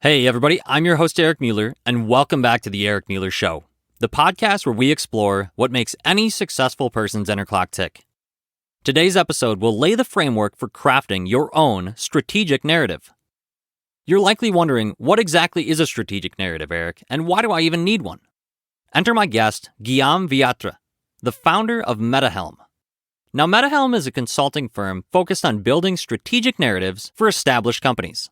Hey everybody, I'm your host Eric Mueller, and welcome back to the Eric Mueller Show, the podcast where we explore what makes any successful person's inner clock tick. Today's episode will lay the framework for crafting your own strategic narrative. You're likely wondering, what exactly is a strategic narrative, Eric, and why do I even need one? Enter my guest, Guillaume Wiatr, the founder of MetaHelm. Now, MetaHelm is a consulting firm focused on building strategic narratives for established companies.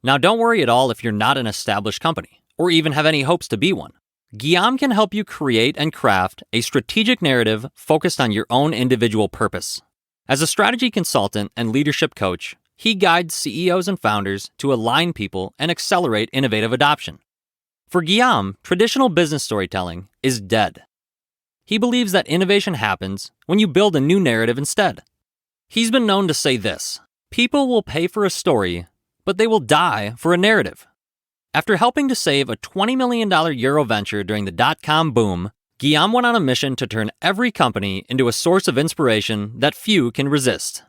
Now, don't worry at all if you're not an established company, or even have any hopes to be one. Guillaume can help you create and craft a strategic narrative focused on your own individual purpose. As a strategy consultant and leadership coach, he guides CEOs and founders to align people and accelerate innovative adoption. For Guillaume, traditional business storytelling is dead. He believes that innovation happens when you build a new narrative instead. He's been known to say this: people will pay for a story, but they will die for a narrative. After helping to save a $20 million Euro venture during the dot-com boom, Guillaume went on a mission to turn every company into a source of inspiration that few can resist.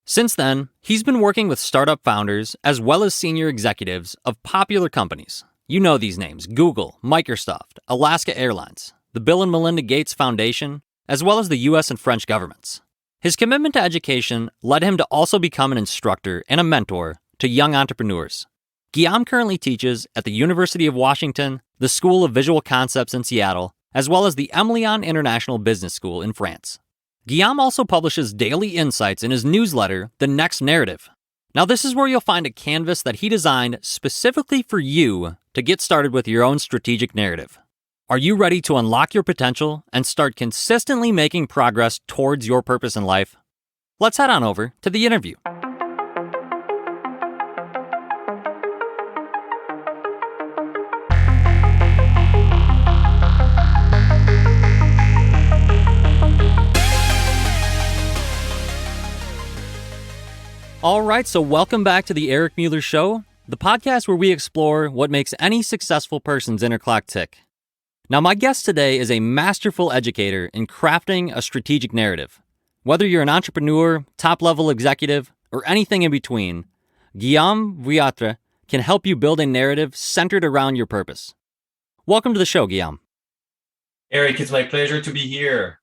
Since then, he's been working with startup founders as well as senior executives of popular companies. You know these names: Google, Microsoft, Alaska Airlines, the Bill and Melinda Gates Foundation, as well as the US and French governments. His commitment to education led him to also become an instructor and a mentor to young entrepreneurs. Guillaume currently teaches at the University of Washington, the School of Visual Concepts in Seattle, as well as the Emlyon International Business School in France. Guillaume also publishes daily insights in his newsletter, The Next Narrative. Now, this is where you'll find a canvas that he designed specifically for you to get started with your own strategic narrative. Are you ready to unlock your potential and start consistently making progress towards your purpose in life? Let's head on over to the interview. All right, so welcome back to the Eric Mueller Show, the podcast where we explore what makes any successful person's inner clock tick. Now, my guest today is a masterful educator in crafting a strategic narrative. Whether you're an entrepreneur, top-level executive, or anything in between, Guillaume Wiatr can help you build a narrative centered around your purpose. Welcome to the show, Guillaume. Eric, it's my pleasure to be here.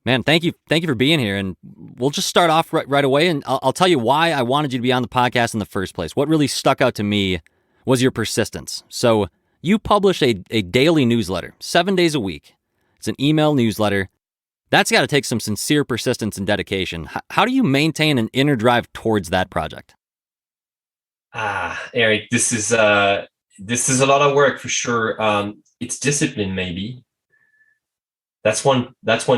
Man, thank you for being here, and we'll just start off right away, and I'll tell you why I wanted you to be on the podcast in the first place. What really stuck out to me was your persistence. So you publish a daily newsletter, 7 days a week. It's an email newsletter. That's got to take some sincere persistence and dedication. How do you maintain an inner drive towards that project? Eric, this is a lot of work for sure. It's discipline, maybe. That's one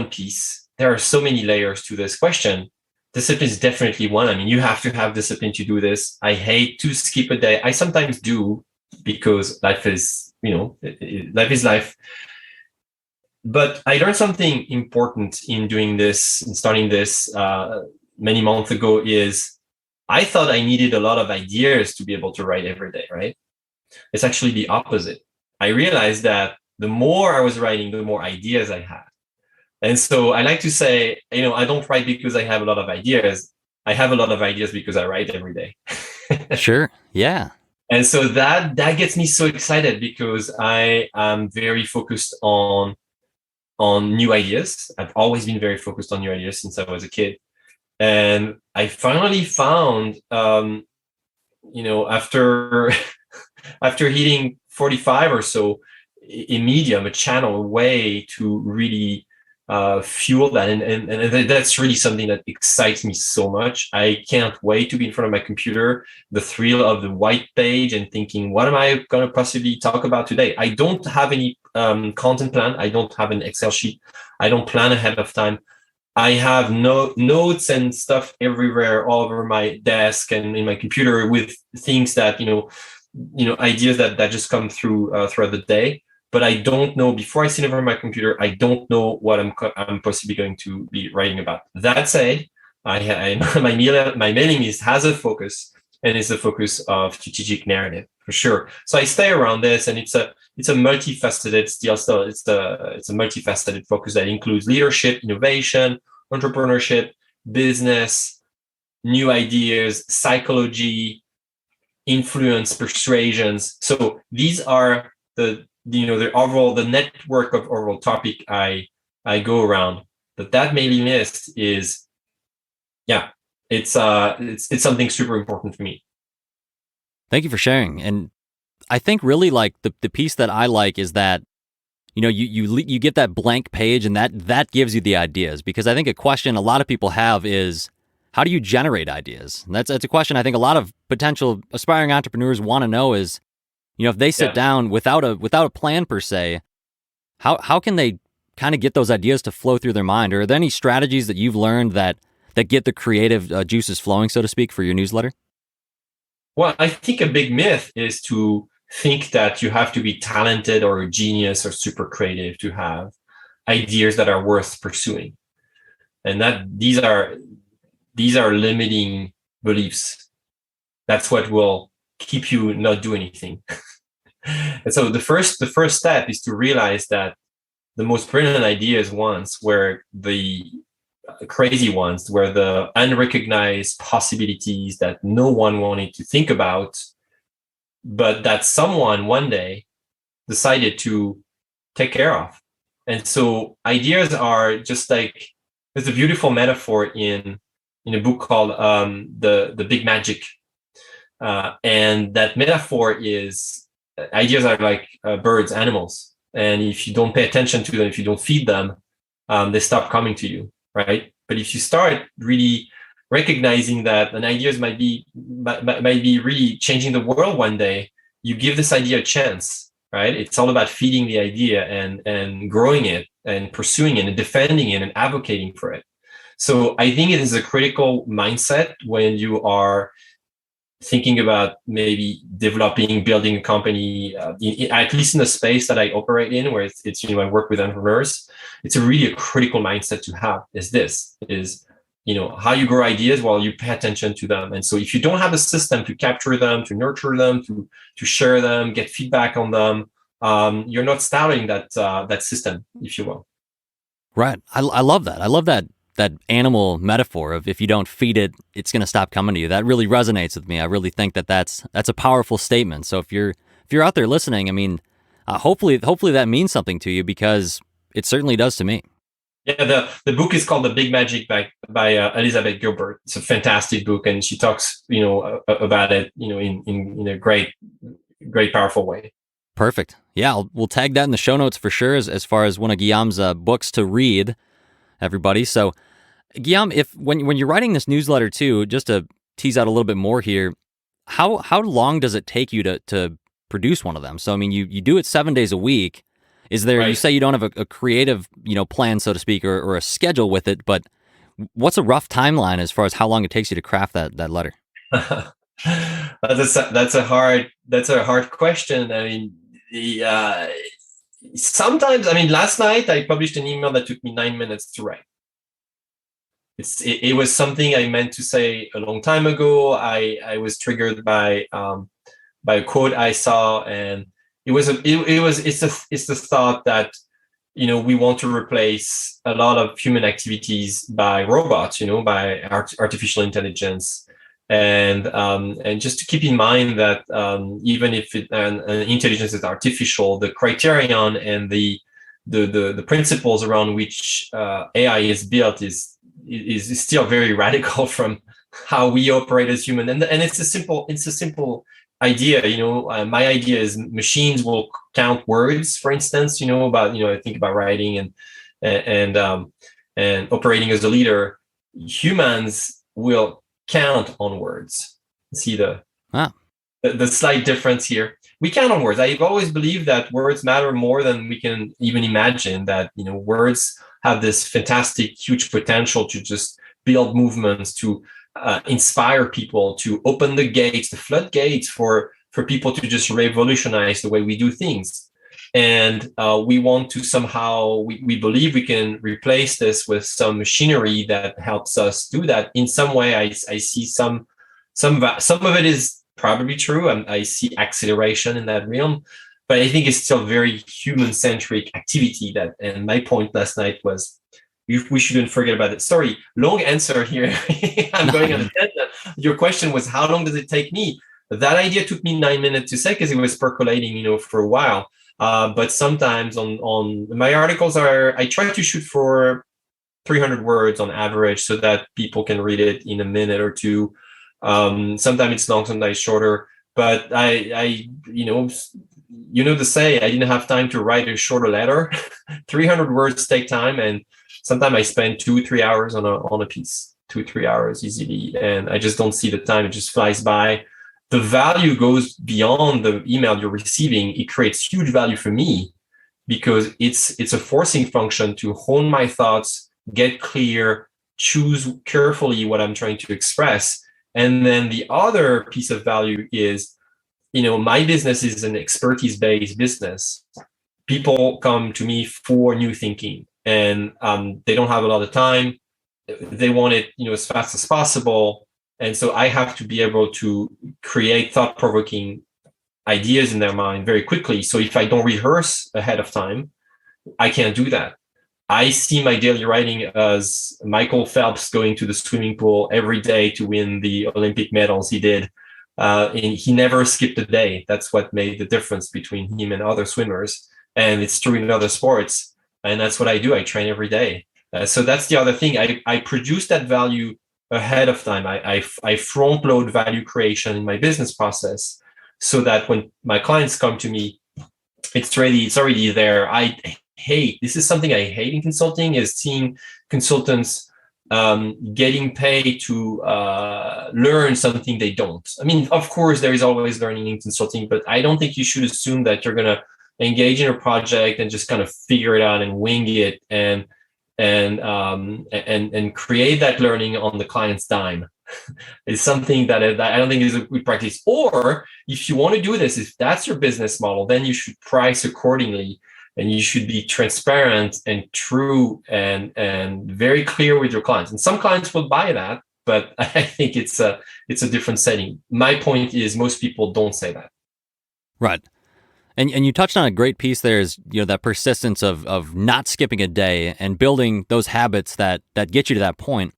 piece. There are so many layers to this question. Discipline is definitely one. I mean, you have to have discipline to do this. I hate to skip a day. I sometimes do because life is life. But I learned something important in doing this and starting this many months ago is I thought I needed a lot of ideas to be able to write every day, right? It's actually the opposite. I realized that the more I was writing, the more ideas I had. And so I like to say, I don't write because I have a lot of ideas. I have a lot of ideas because I write every day. Sure. Yeah. And so that gets me so excited because I am very focused on new ideas. I've always been very focused on new ideas since I was a kid. And I finally found, after hitting 45 or so, a medium, a channel, a way to really fuel that. And that's really something that excites me so much. I can't wait to be in front of my computer, the thrill of the white page and thinking, what am I going to possibly talk about today? I don't have any content plan. I don't have an Excel sheet. I don't plan ahead of time. I have notes and stuff everywhere, all over my desk and in my computer with things that, ideas that just come through throughout the day. But I don't know, before I sit in front of my computer, I don't know what I'm possibly going to be writing about. That said, my mailing list has a focus, and it's the focus of strategic narrative for sure. So I stay around this, and it's a multifaceted it's a multifaceted focus that includes leadership, innovation, entrepreneurship, business, new ideas, psychology, influence, persuasions. So these are the network of overall topic I go around. But that mailing list is, it's something super important for me. Thank you for sharing. And I think really like the piece that I like is that, you get that blank page and that gives you the ideas, because I think a question a lot of people have is, how do you generate ideas? And that's a question I think a lot of potential aspiring entrepreneurs want to know is, if they sit down without a plan per se, how can they kind of get those ideas to flow through their mind? Or are there any strategies that you've learned that get the creative juices flowing, so to speak, for your newsletter? Well, I think a big myth is to think that you have to be talented or a genius or super creative to have ideas that are worth pursuing. And that these are limiting beliefs. That's what will keep you not do anything. And so the first step is to realize that the most brilliant ideas were the crazy ones, were the unrecognized possibilities that no one wanted to think about, but that someone one day decided to take care of. And so ideas are just like, there's a beautiful metaphor in a book called the Big Magic. And that metaphor is, ideas are like birds, animals. And if you don't pay attention to them, if you don't feed them, they stop coming to you, right? But if you start really recognizing that an idea might be really changing the world one day, you give this idea a chance, right? It's all about feeding the idea and growing it and pursuing it and defending it and advocating for it. So I think it is a critical mindset when you are thinking about maybe building a company, at least in the space that I operate in, where it's I work with entrepreneurs. It's a critical mindset to have. Is how you grow ideas while you pay attention to them. And so if you don't have a system to capture them, to nurture them, to share them, get feedback on them, you're not starting that system, if you will. Right. I love that. I love that animal metaphor of, if you don't feed it, it's going to stop coming to you. That really resonates with me. I really think that's a powerful statement. So if you're out there listening, I mean, hopefully that means something to you, because it certainly does to me. Yeah, the book is called The Big Magic by Elizabeth Gilbert. It's a fantastic book, and she talks about it in a great powerful way. Perfect. Yeah, we'll tag that in the show notes for sure, as far as one of Guillaume's books to read, everybody. So Guillaume, when you're writing this newsletter too, just to tease out a little bit more here, how long does it take you to produce one of them? So I mean, you do it 7 days a week. Is there, right. You say you don't have a creative, plan, so to speak, or a schedule with it, but what's a rough timeline as far as how long it takes you to craft that letter? That's a hard question. I mean, sometimes, last night I published an email that took me 9 minutes to write. It was something I meant to say a long time ago. I was triggered by a quote I saw, and it's the thought that we want to replace a lot of human activities by robots, by artificial intelligence, and just to keep in mind that even if an intelligence is artificial, the criterion and the principles around which AI is built is still very radical from how we operate as human, and it's a simple idea. My idea is machines will count words, for instance. I think about writing and operating as a leader. Humans will count on words. See the slight difference here. We count on words. I've always believed that words matter more than we can even imagine. That words have this fantastic, huge potential to just build movements, to inspire people, to open the floodgates for people to just revolutionize the way we do things. And we want to somehow, we believe we can replace this with some machinery that helps us do that. In some way, I see some of it is probably true. I see acceleration in that realm, but I think it's still very human-centric activity. And my point last night was, we shouldn't forget about it. Sorry, long answer here. I'm going on a tangent. Your question was, how long does it take me? That idea took me 9 minutes to say because it was percolating, for a while. But sometimes on my articles I try to shoot for 300 words on average so that people can read it in a minute or two. Sometimes it's long, sometimes it's shorter. But the say, I didn't have time to write a shorter letter. 300 words take time, and sometimes I spend 2-3 hours on a piece, 2-3 hours easily, and I just don't see the time. It just flies by. The value goes beyond the email you're receiving. It creates huge value for me because it's a forcing function to hone my thoughts, get clear, choose carefully what I'm trying to express. And then the other piece of value is, my business is an expertise-based business. People come to me for new thinking, and they don't have a lot of time. They want it, as fast as possible. And so I have to be able to create thought-provoking ideas in their mind very quickly. So if I don't rehearse ahead of time, I can't do that. I see my daily writing as Michael Phelps going to the swimming pool every day to win the Olympic medals he did. And he never skipped a day. That's what made the difference between him and other swimmers. And it's true in other sports. And that's what I do. I train every day. So that's the other thing. I produce that value ahead of time. I front load value creation in my business process so that when my clients come to me, it's already there. This is something I hate in consulting, is seeing consultants getting paid to learn something they don't. I mean, of course, there is always learning in consulting, but I don't think you should assume that you're going to engage in a project and just kind of figure it out and wing it and create that learning on the client's dime. It's something that I don't think is a good practice. Or if you want to do this, if that's your business model, then you should price accordingly, and you should be transparent and true and very clear with your clients. And some clients will buy that, but I think it's a different setting. My point is most people don't say that. Right. And you touched on a great piece there, is that persistence of not skipping a day and building those habits that get you to that point.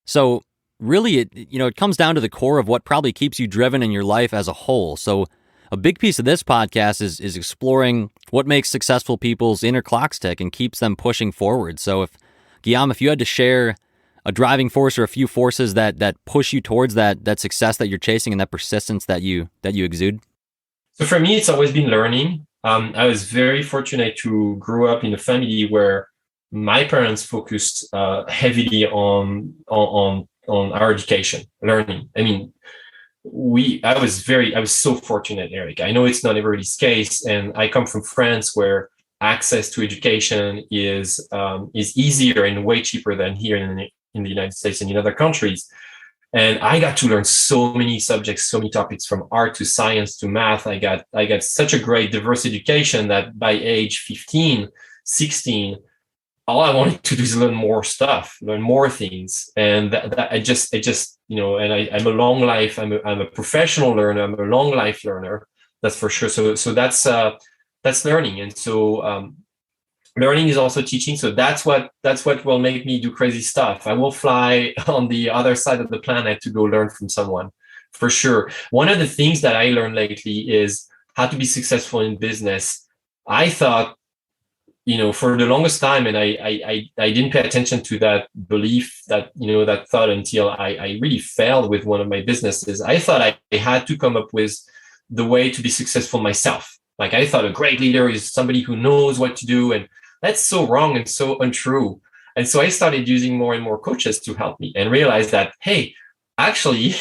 So really, it comes down to the core of what probably keeps you driven in your life as a whole. So a big piece of this podcast is exploring what makes successful people's inner clocks tick and keeps them pushing forward. So Guillaume, if you had to share a driving force or a few forces that push you towards that success that you're chasing and that persistence that you exude. So for me, it's always been learning. I was very fortunate to grow up in a family where my parents focused heavily on our education, learning. I mean, I was so fortunate, Eric. I know it's not everybody's case, and I come from France where access to education is easier and way cheaper than here in the United States and in other countries. And I got to learn so many subjects, so many topics, from art to science to math. I got such a great diverse education that by age 15, 16, all I wanted to do is learn more stuff, learn more things. And that I just, and I'm a long life, I'm a professional learner, I'm a long life learner, that's for sure. So that's learning. And so, learning is also teaching. So that's what will make me do crazy stuff. I will fly on the other side of the planet to go learn from someone, for sure. One of the things that I learned lately is how to be successful in business. I thought, for the longest time, and I didn't pay attention to that belief, that thought, until I really failed with one of my businesses. I thought I had to come up with the way to be successful myself. Like, I thought a great leader is somebody who knows what to do, and that's so wrong and so untrue. And so I started using more and more coaches to help me, and realized that, hey, actually,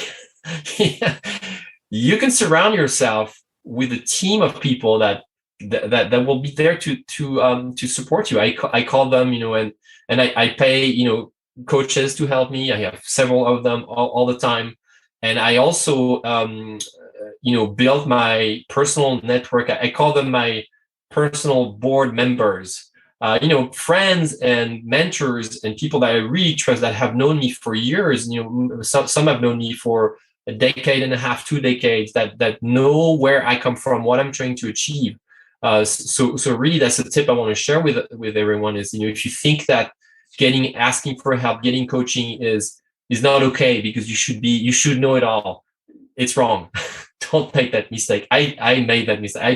you can surround yourself with a team of people that will be there to support you. I call them, and I pay, coaches to help me. I have several of them all the time. And I also, build my personal network. I call them my personal board members. Friends and mentors and people that I really trust, that have known me for years. Some have known me for a decade and a half, 2 decades, that know where I come from, what I'm trying to achieve. So really, that's a tip I want to share with everyone is, if you think that asking for help, getting coaching is not okay because you should know it all, it's wrong. don't make that mistake. I made that mistake. I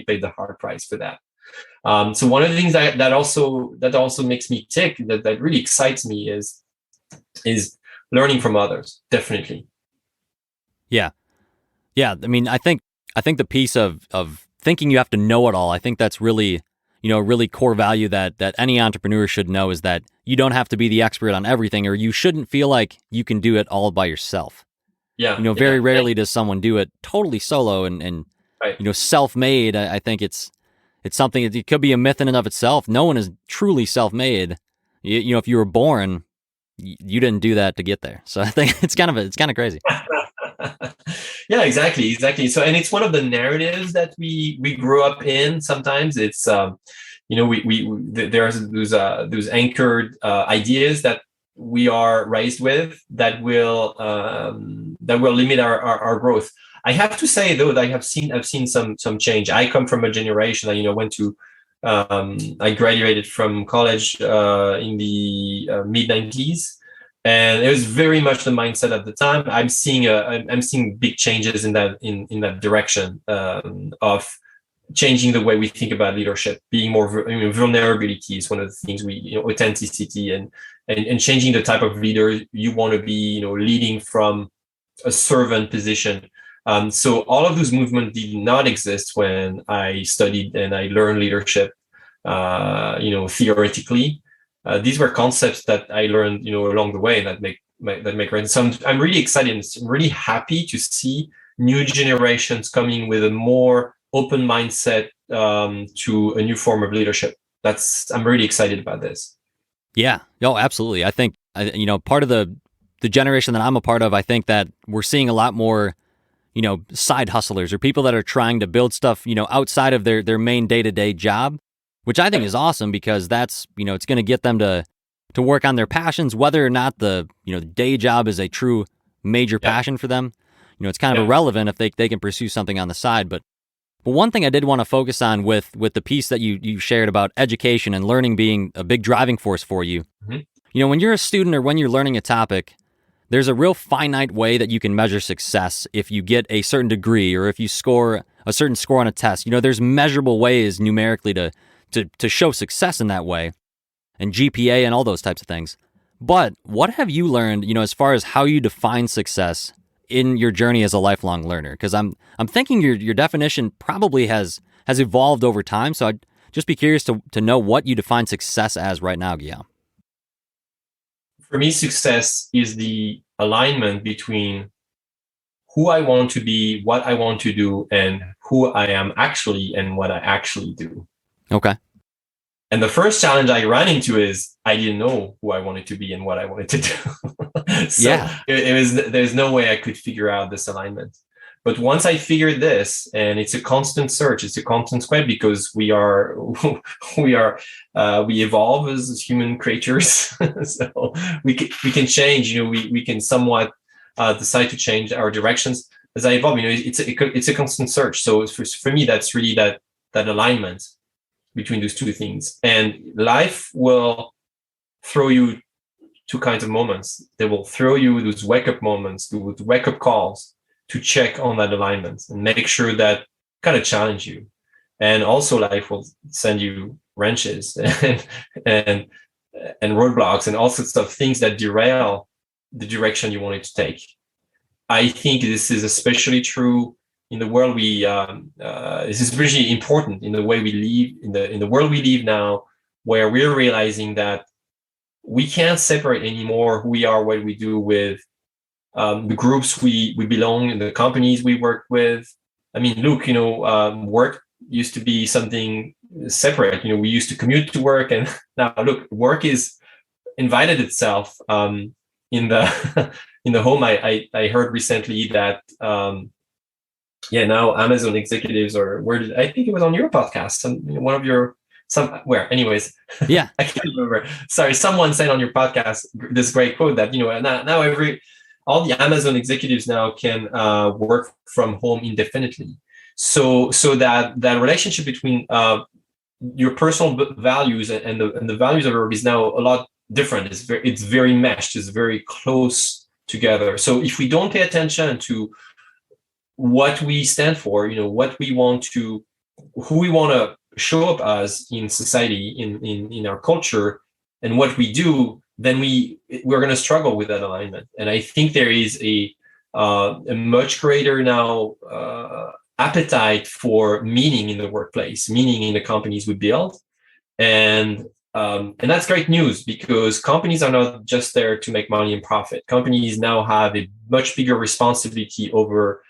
paid the hard price for that. So one of the things that also makes me tick, that really excites me, is learning from others. Definitely. Yeah. I mean, I think the piece of thinking you have to know it all, I think that's really, really core value that any entrepreneur should know, is that you don't have to be the expert on everything, or you shouldn't feel like you can do it all by yourself. Yeah. Very rarely does someone do it totally solo and Right. Self-made. I think it's something, it could be a myth in and of itself. No one is truly self-made. If you were born, you didn't do that to get there. So I think it's kind of crazy. Yeah, exactly. So, and it's one of the narratives that we grew up in. Sometimes it's there's those anchored ideas that we are raised with that will limit our growth. I have to say though that I've seen some change. I come from a generation that went to I graduated from college in the mid 90s. And it was very much the mindset at the time. I'm seeing big changes in that direction of changing the way we think about leadership, being more vulnerability is one of the things authenticity and changing the type of leader you want to be, leading from a servant position. So all of those movements did not exist when I studied and I learned leadership, theoretically. These were concepts that I learned, along the way that make sense. So I'm really excited. I'm really happy to see new generations coming with a more open mindset to a new form of leadership. I'm really excited about this. Yeah. Oh, absolutely. I think part of the generation that I'm a part of, I think that we're seeing a lot more, side hustlers or people that are trying to build stuff, outside of their main day-to-day job, which I think is awesome, because that's, it's going to get them to work on their passions, whether or not the, day job is a true major passion for them. It's kind of irrelevant if they can pursue something on the side. But one thing I did want to focus on with the piece that you shared about education and learning being a big driving force for you. Mm-hmm. When you're a student or when you're learning a topic, there's a real finite way that you can measure success if you get a certain degree or if you score a certain score on a test. There's measurable ways numerically to show success in that way, and GPA and all those types of things. But what have you learned, as far as how you define success in your journey as a lifelong learner? Because I'm thinking your definition probably has evolved over time. So I'd just be curious to know what you define success as right now, Guillaume. For me, success is the alignment between who I want to be, what I want to do, and who I am actually and what I actually do. Okay. And the first challenge I ran into is I didn't know who I wanted to be and what I wanted to do. So there's no way I could figure out this alignment. But once I figured this, and it's a constant search, it's a constant quest, because we evolve as human creatures. So we can change, we can somewhat decide to change our directions as I evolve. It's a constant search. So for me, that's really that alignment between those two things. And life will throw you two kinds of moments. They will throw you those wake-up moments, those wake-up calls to check on that alignment and make sure that kind of challenge you. And also life will send you wrenches and roadblocks and all sorts of things that derail the direction you want it to take. I think this is especially true in the world this is especially important in the way we live, in the world we live now, where we're realizing that we can't separate anymore who we are, what we do with the groups we belong in, the companies we work with. I mean, look, work used to be something separate. We used to commute to work, and now look, work is invited itself in the in the home. I heard recently that now Amazon executives, I think it was on your podcast, one of your somewhere. Anyways, yeah, I can't remember. Sorry, someone said on your podcast this great quote that now all the Amazon executives now can work from home indefinitely. So that relationship between your personal values and the values of work is now a lot different. It's very meshed. It's very close together. So if we don't pay attention to what we stand for, what we want to, who we want to show up as in society, in our culture, and what we do, then we're going to struggle with that alignment. And I think there is a much greater now appetite for meaning in the workplace, meaning in the companies we build, and that's great news, because companies are not just there to make money and profit. Companies now have a much bigger responsibility over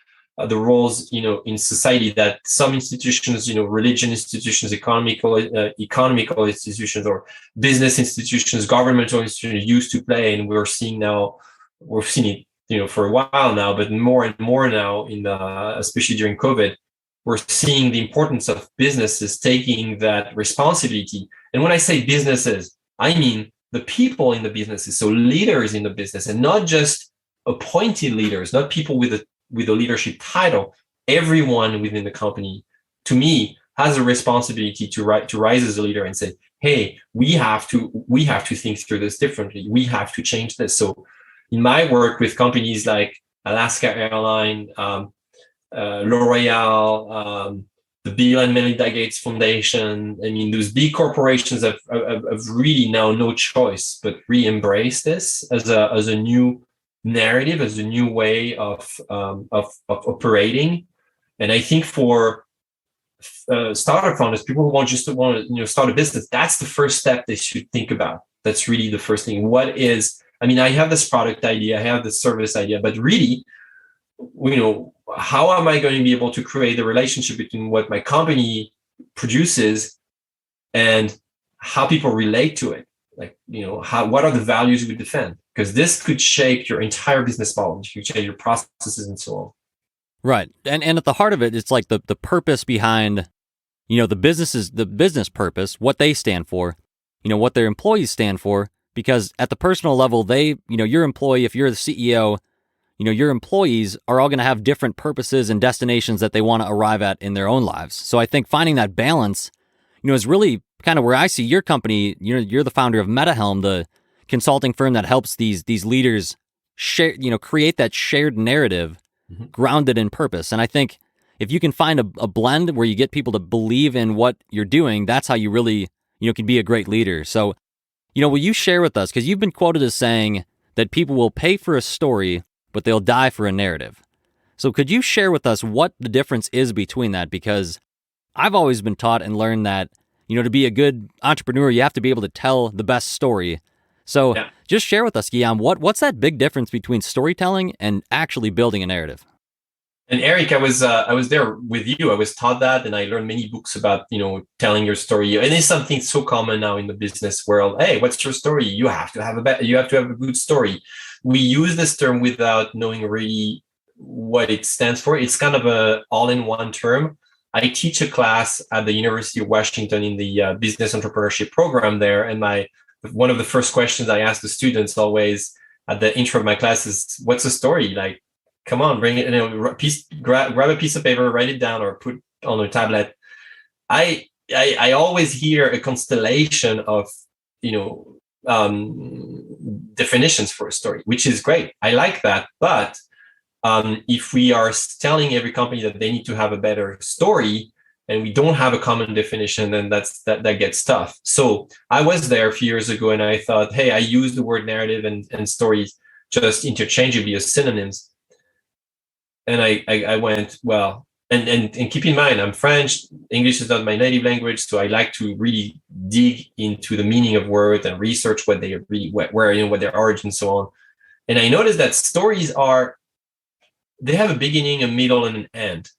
the roles, in society that some institutions, religion institutions, economical institutions, or business institutions, governmental institutions used to play. And we've seen it, for a while now, but more and more now, especially during COVID, we're seeing the importance of businesses taking that responsibility. And when I say businesses, I mean the people in the businesses, so leaders in the business, and not just appointed leaders, not people with a leadership title. Everyone within the company, to me, has a responsibility to rise as a leader and say, hey, we have to think through this differently. We have to change this. So in my work with companies like Alaska Airlines, L'Oreal, the Bill and Melinda Gates Foundation, I mean, those big corporations have really now no choice but re-embrace this as a new narrative, as a new way of operating. And I think for startup founders, people who want to start a business, that's the first step they should think about. That's really the first thing. I have this product idea, I have this service idea, but really, how am I going to be able to create the relationship between what my company produces and how people relate to it? Like, what are the values we defend? Because this could shape your entire business model, you could shape your processes and so on. Right. And at the heart of it, it's like the purpose behind, the business purpose, what they stand for, what their employees stand for. Because at the personal level, your employee, if you're the CEO, your employees are all going to have different purposes and destinations that they want to arrive at in their own lives. So I think finding that balance, is really kind of where I see your company. You're the founder of MetaHelm, the consulting firm that helps these leaders share, create that shared narrative grounded in purpose. And I think if you can find a blend where you get people to believe in what you're doing, that's how you really, can be a great leader. So, will you share with us, because you've been quoted as saying that people will pay for a story, but they'll die for a narrative. So could you share with us what the difference is between that? Because I've always been taught and learned that, to be a good entrepreneur, you have to be able to tell the best story. So Just share with us, Guillaume, what's that big difference between storytelling and actually building a narrative? And Eric, I was there with you. I was taught that, and I learned many books about telling your story. And it's something so common now in the business world. Hey, what's your story? You have to have a good story. We use this term without knowing really what it stands for. It's kind of a all-in-one term. I teach a class at the University of Washington in the business entrepreneurship program there, and one of the first questions I ask the students always at the intro of my class is, "What's the story?" Like, come on, bring it. Grab a piece of paper, write it down, or put on a tablet. I always hear a constellation of definitions for a story, which is great. I like that, but if we are telling every company that they need to have a better story, and we don't have a common definition, then that gets tough. So I was there a few years ago, and I thought, hey, I use the word narrative and stories just interchangeably as synonyms. And I went, well, and keep in mind, I'm French. English is not my native language, so I like to really dig into the meaning of words and research what they really, what their origin and so on. And I noticed that stories they have a beginning, a middle, and an end.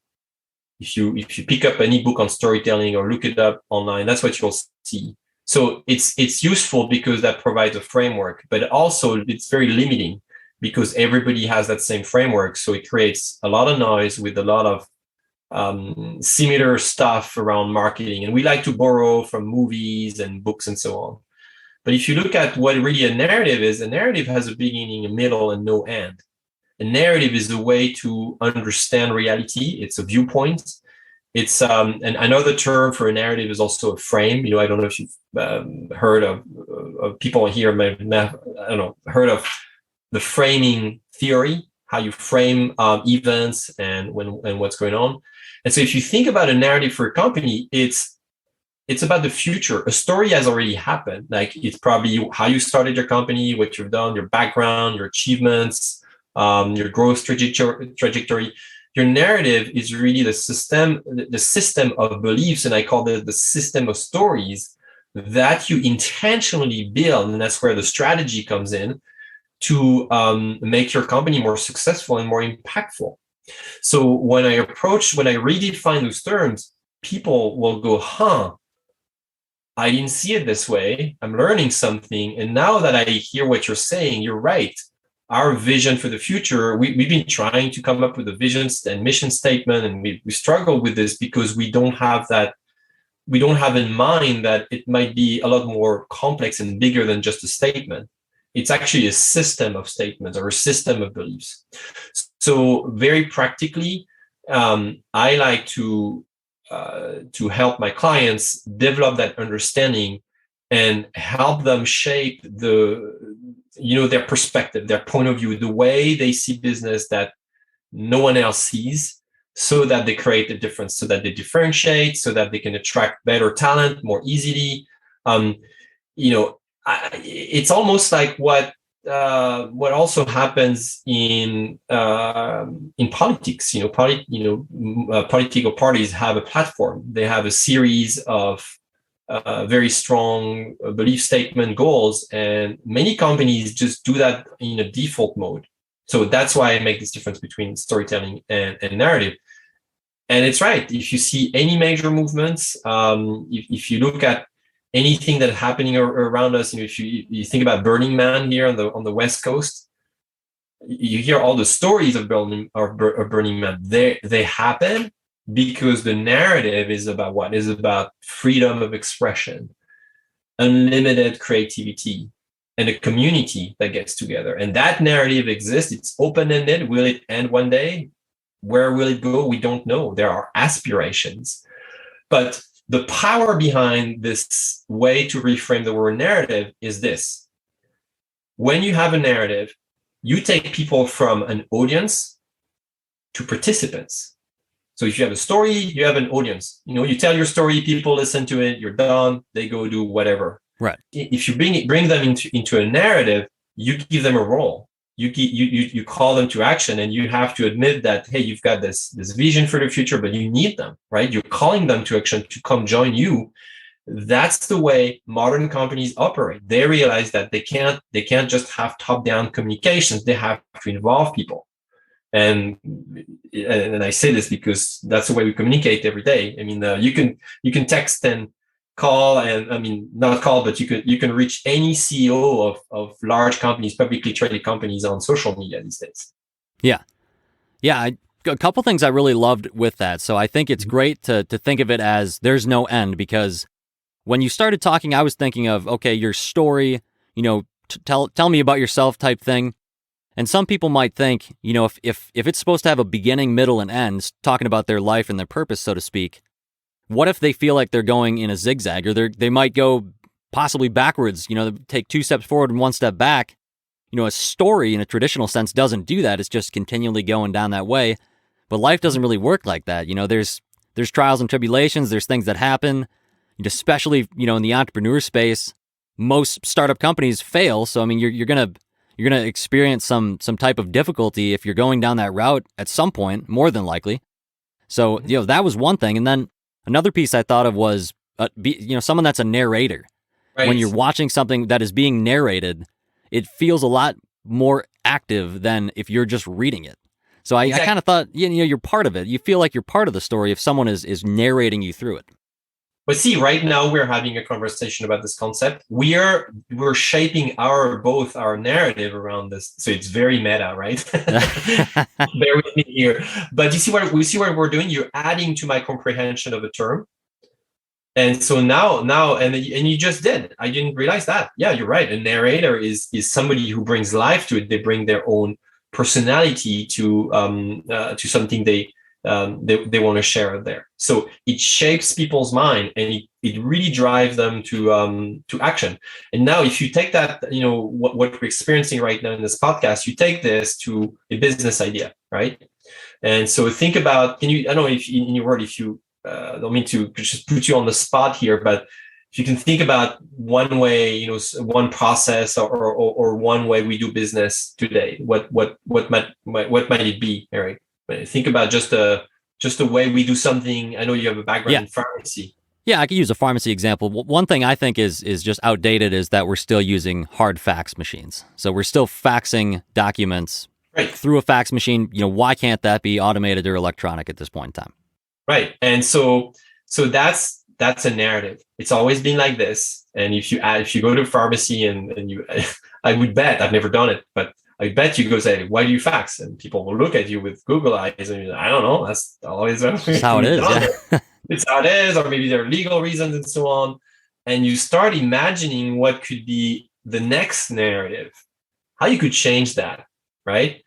If you pick up any book on storytelling or look it up online, that's what you'll see. So it's useful because that provides a framework, but also it's very limiting because everybody has that same framework. So it creates a lot of noise with a lot of similar stuff around marketing. And we like to borrow from movies and books and so on. But if you look at what really a narrative is, a narrative has a beginning, a middle, and no end. A narrative is a way to understand reality. It's a viewpoint. It's and another term for a narrative is also a frame. I don't know if you've heard of people here heard of the framing theory, how you frame events and what's going on. And so if you think about a narrative for a company, it's about the future. A story has already happened. Like it's probably how you started your company, what you've done, your background, your achievements, your growth trajectory. Your narrative is really the system of beliefs, and I call it the system of stories that you intentionally build, and that's where the strategy comes in to make your company more successful and more impactful. So when I redefine those terms, people will go, I didn't see it this way. I'm learning something. And now that I hear what you're saying, you're right. Our vision for the future, we've been trying to come up with a vision and mission statement, and we struggle with this because we don't have in mind that it might be a lot more complex and bigger than just a statement. It's actually a system of statements or a system of beliefs. So very practically, I like to help my clients develop that understanding and help them shape their perspective, their point of view, the way they see business that no one else sees, so that they create a difference, so that they differentiate, so that they can attract better talent more easily. It's almost like what also happens in politics. Political parties have a platform. They have a series of very strong belief statement goals, and many companies just do that in a default mode. So that's why I make this difference between storytelling and narrative. And it's right. If you see any major movements, if you look at anything that's happening around us, if you think about Burning Man here on the West Coast, you hear all the stories of Burning Man. They happen because the narrative is about what? Is about freedom of expression, unlimited creativity, and a community that gets together. And that narrative exists. It's open-ended. Will it end one day? Where will it go? We don't know. There are aspirations. But the power behind this way to reframe the word narrative is this. When you have a narrative, you take people from an audience to participants. So if you have a story, you have an audience. You tell your story, people listen to it, you're done, they go do whatever. Right. If you bring them into a narrative, you give them a role. You call them to action, and you have to admit that, hey, you've got this vision for the future, but you need them, right? You're calling them to action to come join you. That's the way modern companies operate. They realize that they can't just have top-down communications. They have to involve people. And I say this because that's the way we communicate every day. I mean, you can text and call, and not call, but you can reach any CEO of large companies, publicly traded companies, on social media these days. Yeah. A couple things I really loved with that. So I think it's great to think of it as there's no end, because when you started talking, I was thinking of, okay, your story, tell me about yourself type thing. And some people might think, if it's supposed to have a beginning, middle, and end, talking about their life and their purpose, so to speak, what if they feel like they're going in a zigzag, or they might go possibly backwards, take 2 steps forward and 1 step back? A story in a traditional sense doesn't do that. It's just continually going down that way. But life doesn't really work like that. There's trials and tribulations. There's things that happen, especially, in the entrepreneur space. Most startup companies fail. So, you're going to experience some type of difficulty if you're going down that route at some point, more than likely. So, that was one thing. And then another piece I thought of was, someone that's a narrator. Right. When you're watching something that is being narrated, it feels a lot more active than if you're just reading it. So I kind of thought, you're part of it. You feel like you're part of the story if someone is narrating you through it. But see, right now we're having a conversation about this concept. We're shaping both our narrative around this. So it's very meta, right? Bear with me here. But you see what we're doing? You're adding to my comprehension of a term. And so now, and you just did. I didn't realize that. Yeah, you're right. A narrator is somebody who brings life to it. They bring their own personality to something they want to share it there. So it shapes people's mind, and it really drives them to action. And now, if you take that, what we're experiencing right now in this podcast, you take this to a business idea, right? And so think about, I don't know if in your word, if you don't mean to just put you on the spot here, but if you can think about one way, one process or one way we do business today, what might it be, Eric? Think about just the way we do something. I know you have a background in pharmacy. Yeah, I could use a pharmacy example. One thing I think is just outdated is that we're still using hard fax machines. So we're still faxing documents through a fax machine. Why can't that be automated or electronic at this point in time? Right. And so that's a narrative. It's always been like this. And if you go to a pharmacy and you, I would bet, I've never done it, but I bet you go say, why do you fax? And people will look at you with Google eyes and you're like, I don't know. That's always how it is. Yeah. It's how it is, or maybe there are legal reasons and so on. And you start imagining what could be the next narrative, how you could change that, right?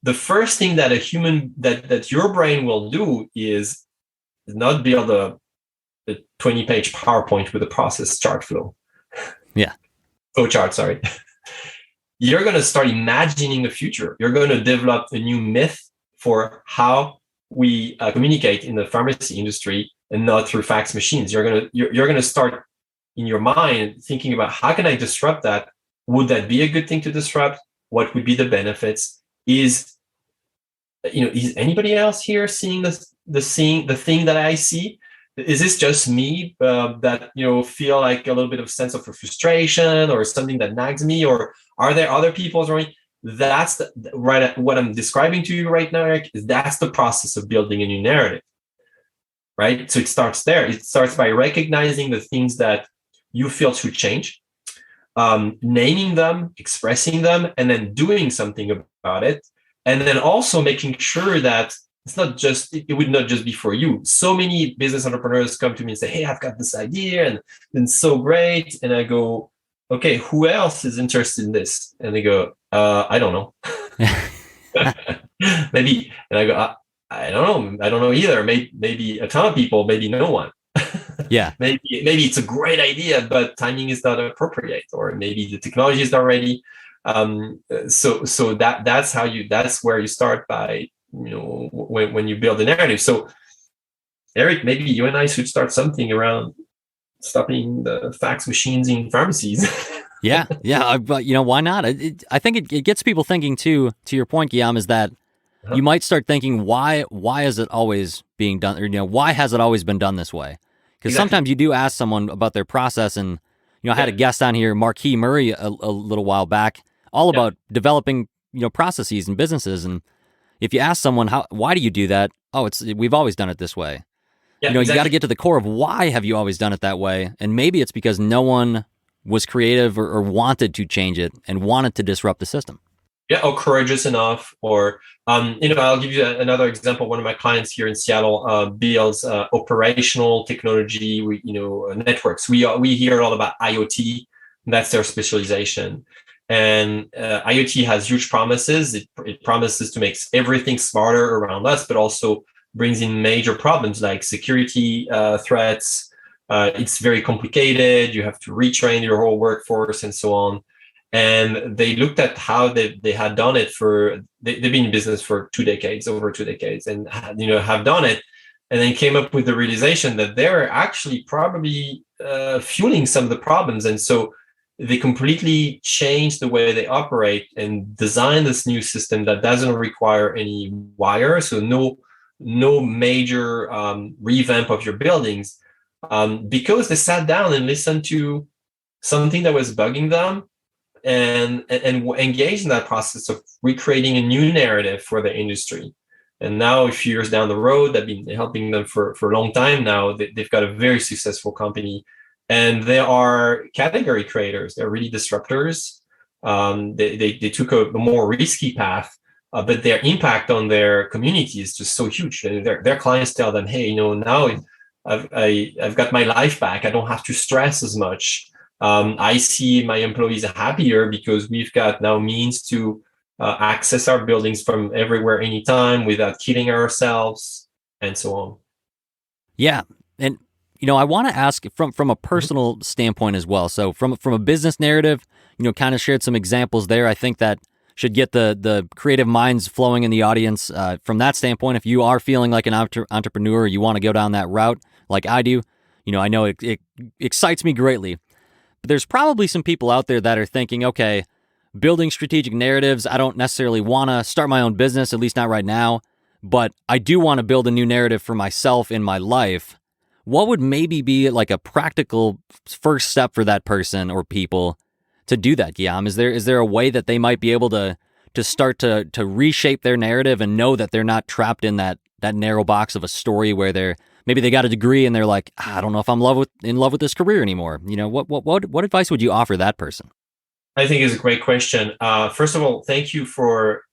The first thing that that your brain will do is not build a 20-page PowerPoint with a process chart flow. Yeah. Flow chart, sorry. You're going to start imagining the future. You're going to develop a new myth for how we communicate in the pharmacy industry, and not through fax machines. You're going to start in your mind thinking about, how can I disrupt that? Would that be a good thing to disrupt? What would be the benefits? Is anybody else here seeing the thing that I see? Is this just me that feel like a little bit of sense of frustration or something that nags me, or are there other people around me? That's what I'm describing to you right now, Eric. Is that's the process of building a new narrative, right? So it starts there. It starts by recognizing the things that you feel should change, naming them, expressing them, and then doing something about it, and then also making sure that it would not just be for you. So many business entrepreneurs come to me and say, hey, I've got this idea and it's so great. And I go, okay, who else is interested in this? And they go, I don't know. Maybe. And I go, I don't know. I don't know either. Maybe a ton of people, maybe no one. Yeah. Maybe it's a great idea, but timing is not appropriate, or maybe the technology is not ready. So that's where you start by, when you build a narrative. So Eric, maybe you and I should start something around stopping the fax machines in pharmacies. Yeah. But why not? I think it gets people thinking too. To your point, Guillaume, is that you might start thinking, why is it always being done? Or why has it always been done this way? Because sometimes you do ask someone about their process, and I had a guest on here, Marquis Murray, a little while back, all about developing processes and businesses. And if you ask someone, why do you do that? Oh, we've always done it this way. Yeah, you got to get to the core of why have you always done it that way? And maybe it's because no one was creative or wanted to change it and wanted to disrupt the system. Yeah, or courageous enough, or I'll give you another example. One of my clients here in Seattle builds operational technology, networks. We hear all about IoT. That's their specialization, and IoT has huge promises. It promises to make everything smarter around us, but also brings in major problems like security threats. It's very complicated. You have to retrain your whole workforce and so on. And they looked at how they had done it they've been in business for over 2 decades, and have done it, and then came up with the realization that they're actually probably fueling some of the problems. And so they completely changed the way they operate and designed this new system that doesn't require any wire, so no major revamp of your buildings, because they sat down and listened to something that was bugging them, and engaged in that process of recreating a new narrative for the industry. And now, a few years down the road, I've been helping them for a long time now. They've got a very successful company, and they are category creators. They're really disruptors. They took a more risky path, but their impact on their community is just so huge. And their clients tell them, hey, now I've got my life back. I don't have to stress as much. I see my employees happier because we've got now means to access our buildings from everywhere, anytime, without killing ourselves. and so on. Yeah. And, I want to ask from a personal standpoint as well. So from a business narrative, kind of shared some examples there. I think that should get the creative minds flowing in the audience. From that standpoint, if you are feeling like an entrepreneur, you want to go down that route like I do, I know it excites me greatly. But there's probably some people out there that are thinking, okay, building strategic narratives, I don't necessarily want to start my own business, at least not right now, but I do want to build a new narrative for myself in my life. What would maybe be like a practical first step for that person or people to do that, Guillaume? Is there a way that they might be able to start to reshape their narrative and know that they're not trapped in that narrow box of a story where maybe they got a degree and they're like, I don't know if I'm in love with this career anymore. What advice would you offer that person? I think it's a great question. First of all, thank you for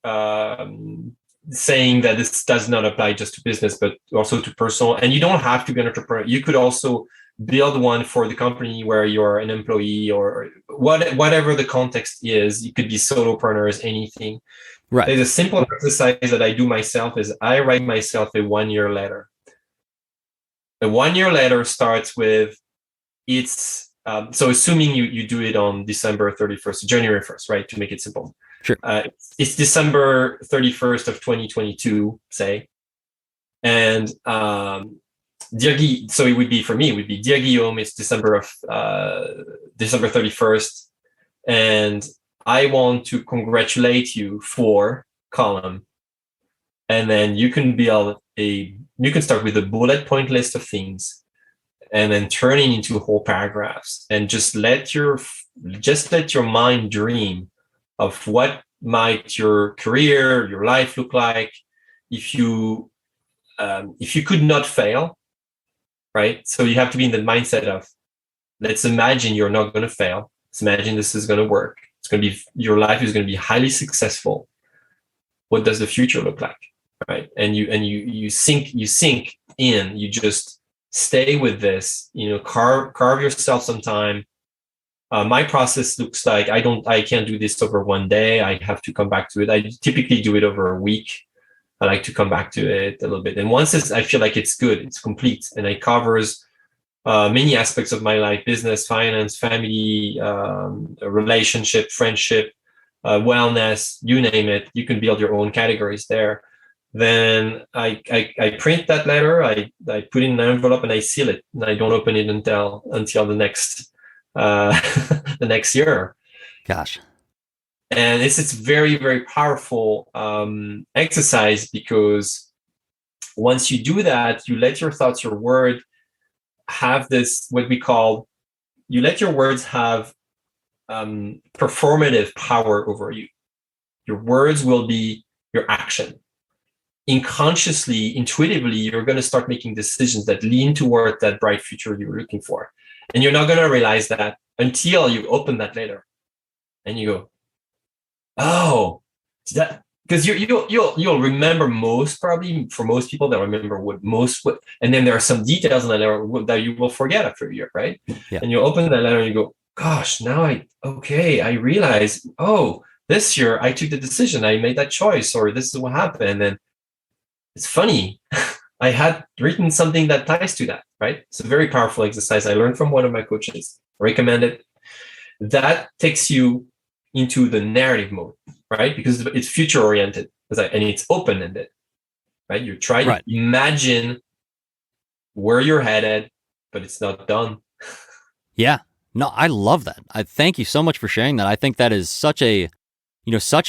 saying that this does not apply just to business, but also to personal. And you don't have to be an entrepreneur. You could also build one for the company where you're an employee or whatever the context is. You could be solopreneurs, anything. Right. There's a simple exercise that I do myself is I write myself a 1-year letter. A 1-year letter starts with so assuming you do it on December 31st, January 1st, right? To make it simple. Sure. It's December 31st of 2022, say. And dear Guy, so it would be Dear Guillaume, it's December 31st. And I want to congratulate you for column. And then you can start with a bullet point list of things and then turning into whole paragraphs and just let your mind dream of what might your career, your life look like if you could not fail, right? So you have to be in the mindset of, let's imagine you're not going to fail. Let's imagine this is going to work. Your life is going to be highly successful. What does the future look like, right? And you sink in. You just stay with this. Carve yourself some time. My process looks like I can't do this over one day. I have to come back to it. I typically do it over a week. I like to come back to it a little bit. And once I feel like it's good, it's complete, and it covers many aspects of my life: business, finance, family, relationship, friendship, wellness, you name it. You can build your own categories there. Then I print that letter, I put it in an envelope, and I seal it. And I don't open it until the next the next year. Gosh. And it's very, very powerful exercise, because once you do that, you let your thoughts, your word have this, you let your words have performative power over you. Your words will be your action. Unconsciously, intuitively, you're going to start making decisions that lean toward that bright future you're looking for. And you're not going to realize that until you open that letter and you go, oh, that, because you'll remember probably for most people, they'll remember and then there are some details in that letter that you will forget after a year, right? Yeah. And you open that letter and you go, gosh, now I realize, oh, this year I took the decision, I made that choice, or this is what happened. And then it's funny, I had written something that ties to that, right? It's a very powerful exercise. I learned from one of my coaches, recommend it. That takes you into the narrative mode, right? Because it's future oriented and it's open ended, right? You try to imagine where you're headed, but it's not done. Yeah, no, I love that. I thank you so much for sharing that. I think that is such a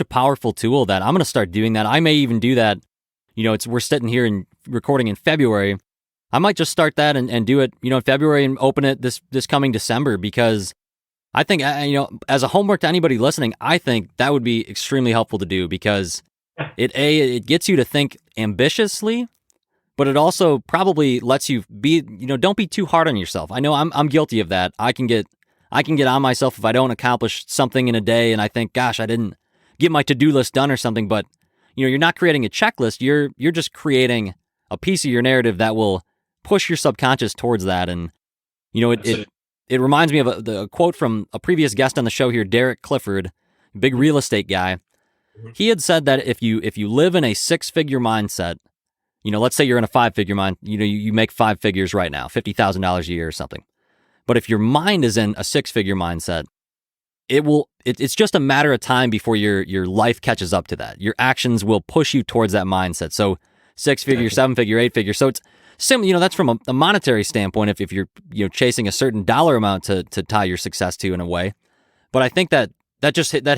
powerful tool that I'm going to start doing that. I may even do that. We're sitting here and recording in February. I might just start that and do it, in February and open it this coming December, because I think, as a homework to anybody listening, I think that would be extremely helpful to do, because it gets you to think ambitiously, but it also probably lets you be, don't be too hard on yourself. I know I'm guilty of that. I can get on myself if I don't accomplish something in a day and I think, gosh, I didn't get my to-do list done or something, but you're not creating a checklist. You're just creating a piece of your narrative that will push your subconscious towards that. And, it reminds me of a quote from a previous guest on the show here, Derek Clifford, big real estate guy. He had said that if you live in a 6-figure mindset, let's say you're in a 5-figure mind, you make 5 figures right now, $50,000 a year or something. But if your mind is in a 6-figure mindset, it's just a matter of time before your life catches up to that. Your actions will push you towards that mindset. So 6-figure, 7-figure, 8-figure. So it's similar, that's from a monetary standpoint, if you're chasing a certain dollar amount to tie your success to in a way. But I think that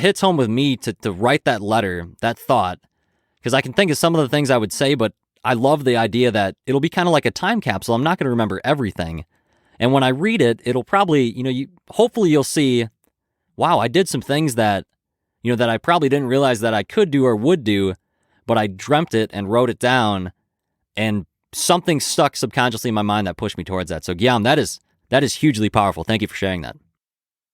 hits home with me to write that letter, that thought, because I can think of some of the things I would say, but I love the idea that it'll be kind of like a time capsule. I'm not going to remember everything. And when I read it, it'll probably, hopefully you'll see, wow, I did some things that, that I probably didn't realize that I could do or would do, but I dreamt it and wrote it down, and something stuck subconsciously in my mind that pushed me towards that. So Guillaume, that is hugely powerful. Thank you for sharing that.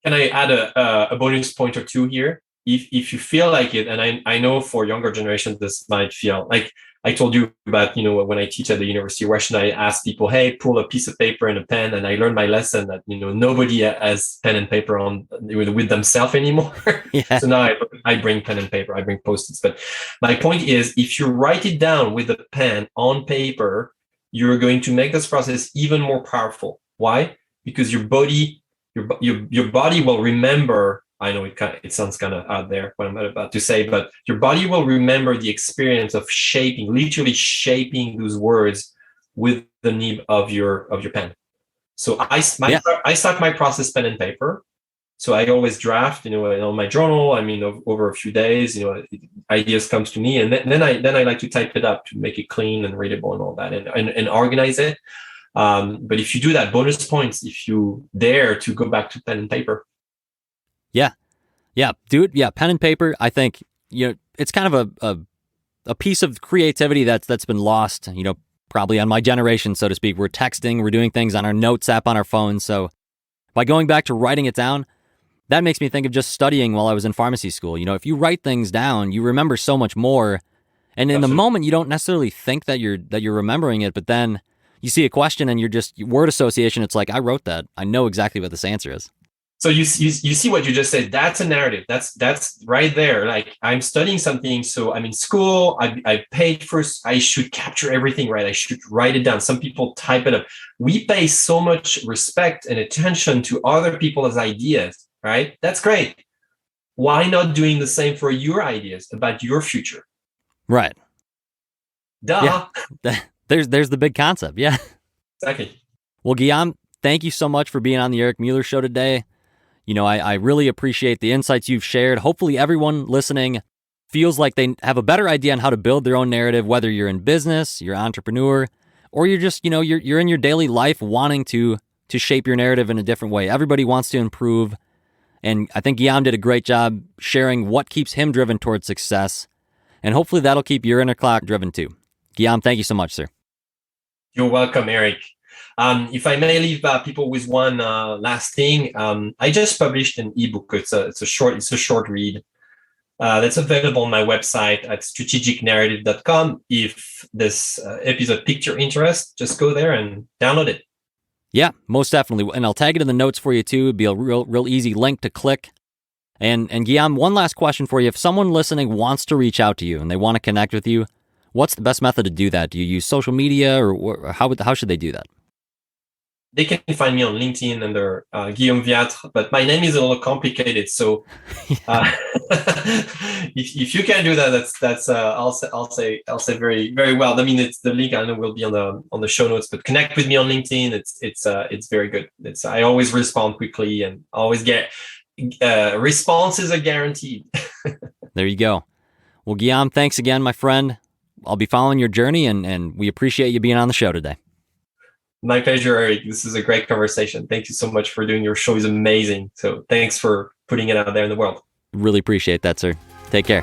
Can I add a bonus point or two here? If you feel like it, and I know for younger generations, this might feel like, I told you about, when I teach at the university, where should I ask people, hey, pull a piece of paper and a pen. And I learned my lesson that, nobody has pen and paper with themselves anymore. Yeah. So now I bring pen and paper, I bring Post-its. But my point is, if you write it down with a pen on paper, you're going to make this process even more powerful. Why? Because your body will remember. I know it sounds kind of out there what I'm about to say, but your body will remember the experience of literally shaping those words with the nib of your pen. So I start my process pen and paper. So I always draft, on my journal. Over a few days, ideas comes to me, and then I like to type it up to make it clean and readable and all that, and organize it. But if you do that, bonus points if you dare to go back to pen and paper. Yeah, do it. Yeah, pen and paper. I think it's kind of a piece of creativity that's been lost. Probably on my generation, so to speak. We're texting, we're doing things on our notes app on our phones. So by going back to writing it down, that makes me think of just studying while I was in pharmacy school. If you write things down, you remember so much more. And in the moment, you don't necessarily think that you're remembering it, but then you see a question and you're just word association. It's like, I wrote that. I know exactly what this answer is. So you see what you just said. That's a narrative. That's right there. Like, I'm studying something, so I'm in school. I paid first. I should capture everything, right? I should write it down. Some people type it up. We pay so much respect and attention to other people's ideas, right? That's great. Why not doing the same for your ideas about your future? Right. Duh. Yeah. There's the big concept. Yeah. Exactly. Well, Guillaume, thank you so much for being on the Eric Mueller Show today. I really appreciate the insights you've shared. Hopefully everyone listening feels like they have a better idea on how to build their own narrative, whether you're in business, you're an entrepreneur, or you're just, you're in your daily life wanting to shape your narrative in a different way. Everybody wants to improve. And I think Guillaume did a great job sharing what keeps him driven towards success. And hopefully that'll keep your inner clock driven too. Guillaume, thank you so much, sir. You're welcome, Eric. If I may leave people with one last thing, I just published an ebook. It's a short read that's available on my website at strategicnarrative.com. If this episode piqued your interest, just go there and download it. Yeah, most definitely. And I'll tag it in the notes for you too. It'd be a real easy link to click. And Guillaume, one last question for you. If someone listening wants to reach out to you and they want to connect with you, what's the best method to do that? Do you use social media, or how should they do that? They can find me on LinkedIn under Guillaume Wiatr, but my name is a little complicated. So if you can do that, that's I'll say very, very well. It's the link I know will be on the show notes, but connect with me on LinkedIn. It's very good. I always respond quickly and always get responses are guaranteed. There you go. Well, Guillaume, thanks again, my friend. I'll be following your journey, and we appreciate you being on the show today. My pleasure, Eric. This is a great conversation. Thank you so much for doing your show. It's amazing. So thanks for putting it out there in the world. Really appreciate that, sir. Take care.